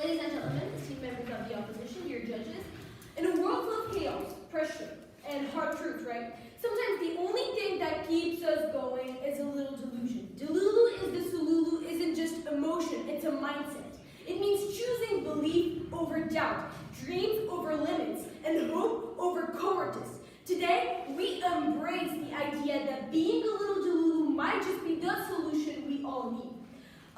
Ladies and gentlemen, esteemed members of the opposition, dear judges, in a world full of chaos, pressure, and hard truth, right? Sometimes the only thing that keeps us going is a little delusion. Delulu isn't just emotion, it's a mindset. It means choosing belief over doubt, dreams over limits, and hope over cowardice. Today, we embrace the idea that being a little delulu might just be the solution we all need.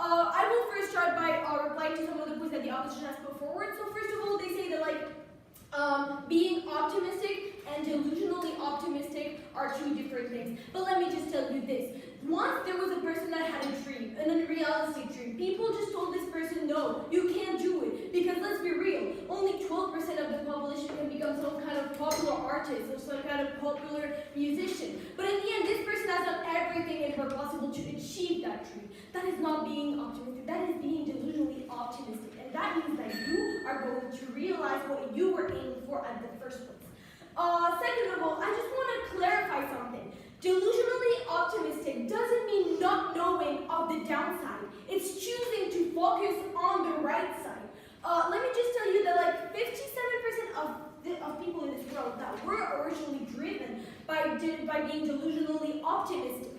I will first start by replying to some of the points that the opposition has put forward. So first of all, they say that being optimistic and delusionally optimistic are two different things. But let me just tell you this. Once there was a person that had a dream, an unrealistic dream. People just told this person, no, you can't do it. Because let's be real, only 12% of the population can become some kind of popular artist or some kind of popular musician. But in the end, this person has done everything in her possible to achieve that dream. That is not being optimistic, that is being delusionally optimistic. And that means that you are going to realize what you were aiming for at the first place. Second of all, I just want to clarify something. Delusionally optimistic doesn't mean not knowing of the downside. It's choosing to focus on the right side. Let me just tell you that like 57% of people in this world that were originally driven by being delusionally optimistic,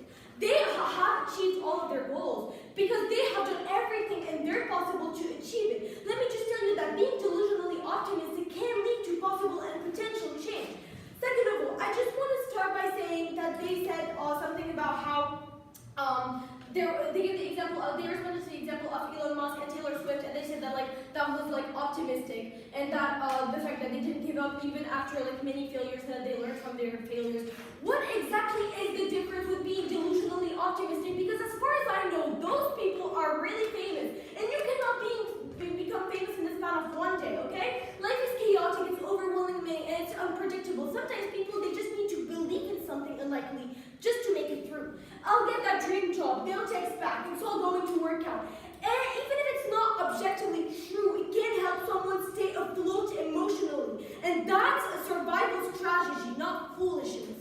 they have achieved all of their goals because they have done everything in their possible to achieve it. Let me just tell you that being delusionally optimistic can lead to possible and potential change. Second of all, I just want to start by saying that they said something about how they gave the example of, they responded to the example of Elon Musk and Taylor Swift, and they said that that was optimistic, and that the fact that they didn't give up even after many failures, that they learned from their failures. What exactly is the difference with being delusionally optimistic? Because as far as I know, those people are really famous, and you cannot become famous in the span of one day, okay? Life is chaotic, it's overwhelming, and it's unpredictable. Sometimes people, they just need to believe in something unlikely just to make it through. I'll get that dream job, they'll text back, it's all going to work out. And even if it's not objectively true, it can help someone stay afloat emotionally. And that's a survival strategy, not foolishness.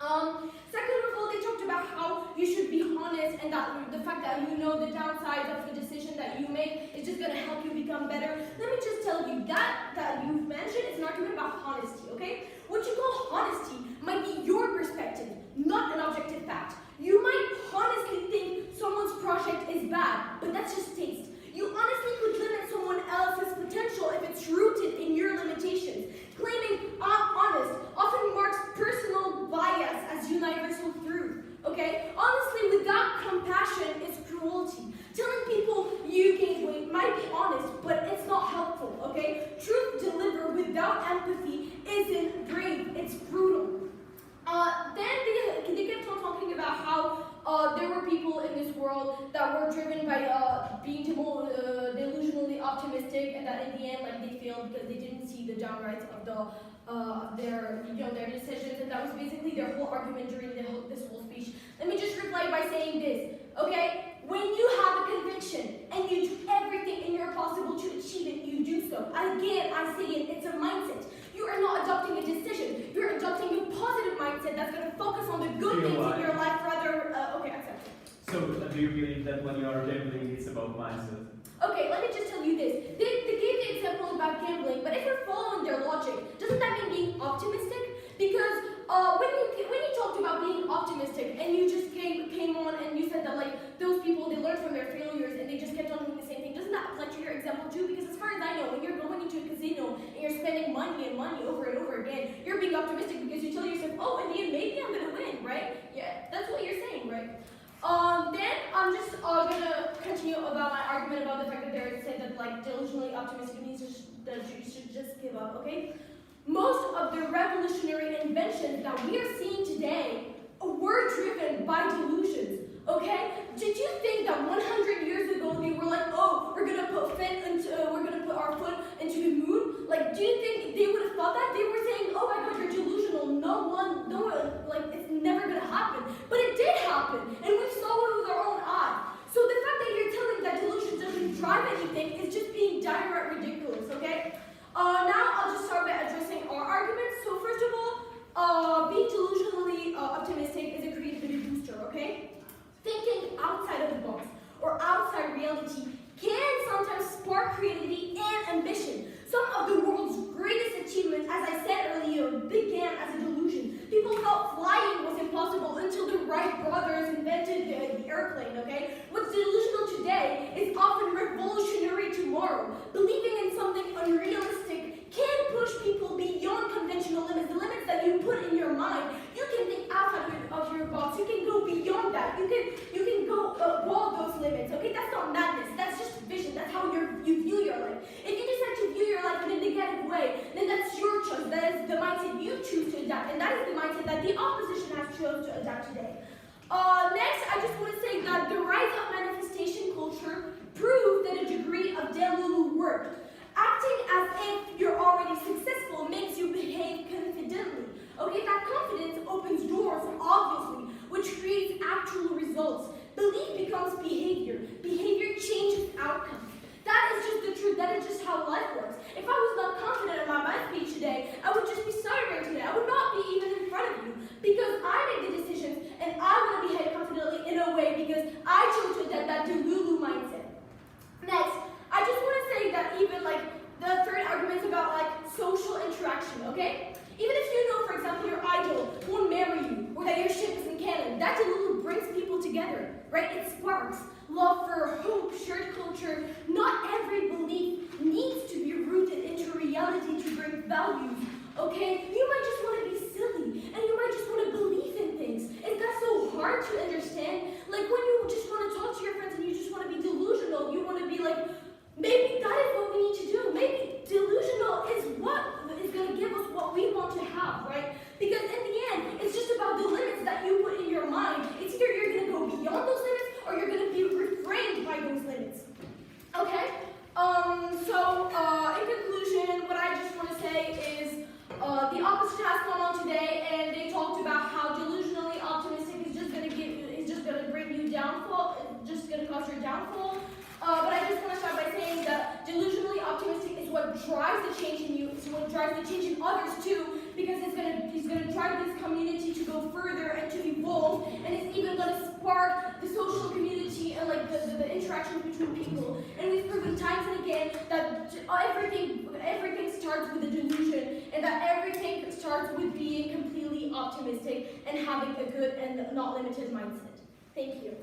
Second of all, they talked about how you should be honest, and that the fact that you know the downside of the decision that you make is just going to help you become better. Let me just tell you that you've mentioned is an argument about honesty, okay? What you call honesty might be your perspective, not an objective fact. You might honestly think someone's project is bad, but that's just taste. You honestly could limit someone else's potential if it's rooted in your limitations. Claiming I'm honest often marks personal bias as universal truth, okay? Honestly, without compassion is cruelty. Telling people you gained weight might be honest, but it's not helpful, okay? Truth delivered without empathy isn't brave, it's brutal. Then they kept on talking about how there were people in this world that were driven by being delusionally optimistic, and that in the end, they failed because they didn't see the downrights of their decisions, and that was basically their whole argument during this whole speech. Let me just reply by saying this, okay? When you have a conviction and you do everything in your possible to achieve it, you do so. Again, I say it, it's a mindset. You are not adopting a decision. You're adopting a positive mindset that's going to focus on the good things in your life rather, okay, accept it. So, do you believe that when you are gambling, it's about mindset? Okay, let me just tell you this. They gave the example about gambling, but if you're following their logic, doesn't that mean being optimistic? Because when you talked about being optimistic and you just came on and you said that those people, they learned from their failures and they just kept on doing the same thing, doesn't that apply to your example too? Because as far as I know, when you're going into a casino and you're spending money and money over and over again, you're being optimistic because you tell yourself, oh, in the end, maybe I'm going to win, right? Yeah, that's what you're saying, right? Then I'm just gonna continue about my argument about the fact that they said that delusionally optimistic means that you should just give up, okay? Most of the revolutionary inventions that we are seeing today were driven by delusions, okay? Did you think that 100 years ago they were like, oh, we're gonna put our foot into the moon? Do you think they would have thought that? They were saying, oh my God, you're delusional. No one, it's never gonna happen. But it did happen, and we saw it with our own eyes. So the fact that you're telling that delusion doesn't drive anything is just being downright ridiculous, okay? Now I'll just start by addressing our arguments. So first of all, being delusionally optimistic is a creativity booster, okay? Thinking outside of the box or outside reality can sometimes spark creativity Wright brothers invented the airplane, okay? What's delusional today is often revolutionary tomorrow. Believing in something unrealistic can push people beyond conventional limits, the limits that you put in your mind. You can think outside of your box. You can go beyond that. You can go above those limits, okay? That's not madness. That's just vision. That's how you view your life. If you decide to view your life in a negative way, then that's your choice. That is the mindset you choose to adapt, and that is the mindset that the opposition has chosen to adapt today. Next, I just want to say that the rise of manifestation culture proved that a degree of delulu worked. Acting as if you're already successful makes you behave confidently. Okay, that confidence opens doors, obviously, which creates actual results. Belief becomes behavior. Behavior changes outcomes. That is just the truth. That is just how life works. If I was not confident in my speech today, I would just be stuttering today. I would not be even in front of you because I make the decisions and I want to behave confidently in a way because I chose to adapt that delulu mindset. Next, I just want to say that even like the third argument is about like social interaction, okay? Even if you know, for example, your idol won't marry you or that your ship is in Canada, that delulu brings people together, right? It sparks love for hope, shared culture. Not every belief needs to be rooted into reality to bring values, okay? You might just want to be silly and you might just want to believe in things. Is that so hard to understand? Like when you just want to talk to your friends and you just want to be delusional, you want to be like, maybe that is what we need to do. Maybe delusional is what is going to give us what we want to have, right? Because in the end, it's just about the limits that you put in your mind. It's either you're going to go beyond those limits or you're going to be refrained by those limits. Okay? In conclusion, what I just want to say is the opposite has come on today, and they talked about how delusionally optimistic is just going to bring you downfall. It's just going to cause your downfall. But I just want to start by saying that delusionally optimistic is what drives the change in you. It's what drives the change in others too, because it's gonna drive this community to go further and to evolve, and it's even gonna spark the social community and like the interactions between people. And we've proven times and again that everything starts with a delusion, and that everything starts with being completely optimistic and having a good and not limited mindset. Thank you.